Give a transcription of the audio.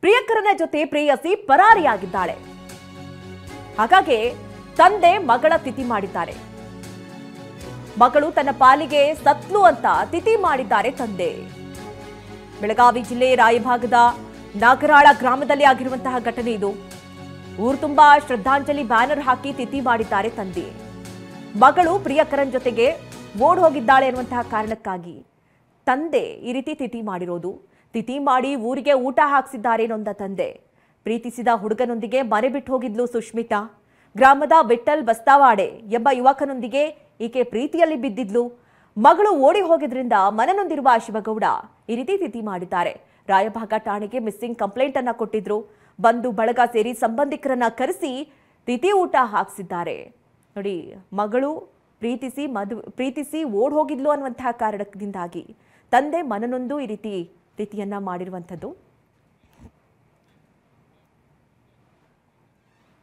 ಪ್ರಿಯಕರನ ಜೊತೆ ಪ್ರೇಯಸಿ ಪರಾರಿಯಾಗಿದ್ದಾಳೆ. ಹಾಗಾಗಿ ತಂದೆ ಮಗಳ ತಿಥಿ ಮಾಡಿದ್ದಾರೆ. ಮಗಳು ತನ್ನ ಪಾಲಿಗೆ ಸತ್ಲು ಅಂತ ತಿಥಿ ಮಾಡಿದ್ದಾರೆ ತಂದೆ. ಬೆಳಗಾವಿ ಜಿಲ್ಲೆ ರಾಯಭಾಗದ ನಾಗರಾಳ ಗ್ರಾಮದಲ್ಲಿ ಆಗಿರುವಂತಹ ಘಟನೆ ಇದು. ಊರು ತುಂಬಾ ಶ್ರದ್ಧಾಂಜಲಿ ಬ್ಯಾನರ್ ಹಾಕಿ ತಿಥಿ ಮಾಡಿದ್ದಾರೆ ತಂದೆ. ಮಗಳು ಪ್ರಿಯಕರನ್ ಜೊತೆಗೆ ಓಡ್ ಹೋಗಿದ್ದಾಳೆ ಅನ್ನುವಂತಹ ಕಾರಣಕ್ಕಾಗಿ ತಂದೆ ಈ ರೀತಿ ತಿಥಿ ಮಾಡಿರೋದು. ತಿಥಿ ಮಾಡಿ ಊರಿಗೆ ಊಟ ಹಾಕಿಸಿದ್ದಾರೆ ನೊಂದ ತಂದೆ. ಪ್ರೀತಿಸಿದ ಹುಡುಗನೊಂದಿಗೆ ಮನೆ ಬಿಟ್ಟು ಹೋಗಿದ್ಲು ಸುಷ್ಮಿತಾ. ಗ್ರಾಮದ ವಿಠಲ್ ಬಸ್ತಾವಾಡೆ ಎಂಬ ಯುವಕನೊಂದಿಗೆ ಈಕೆ ಪ್ರೀತಿಯಲ್ಲಿ ಬಿದ್ದಿದ್ಲು. ಮಗಳು ಓಡಿ ಹೋಗಿದ್ರಿಂದ ಮನನೊಂದಿರುವ ಶಿವಗೌಡ ಈ ರೀತಿ ತಿಥಿ ಮಾಡಿದ್ದಾರೆ. ರಾಯಭಾಗ ಠಾಣೆಗೆ ಮಿಸ್ಸಿಂಗ್ ಕಂಪ್ಲೇಂಟ್ ಅನ್ನ ಕೊಟ್ಟಿದ್ರು. ಬಂಧು ಬಳಗ ಸೇರಿ ಸಂಬಂಧಿಕರನ್ನ ಕರೆಸಿ ತಿಥಿ ಊಟ ಹಾಕಿಸಿದ್ದಾರೆ. ನೋಡಿ, ಮಗಳು ಪ್ರೀತಿಸಿ ಓಡ್ ಹೋಗಿದ್ಲು ಅನ್ನುವಂತಹ ಕಾರಣದಿಂದಾಗಿ ತಂದೆ ಮನನೊಂದು ಈ ರೀತಿ ತಿಥಿಯನ್ನ ಮಾಡಿರುವಂಥದ್ದು.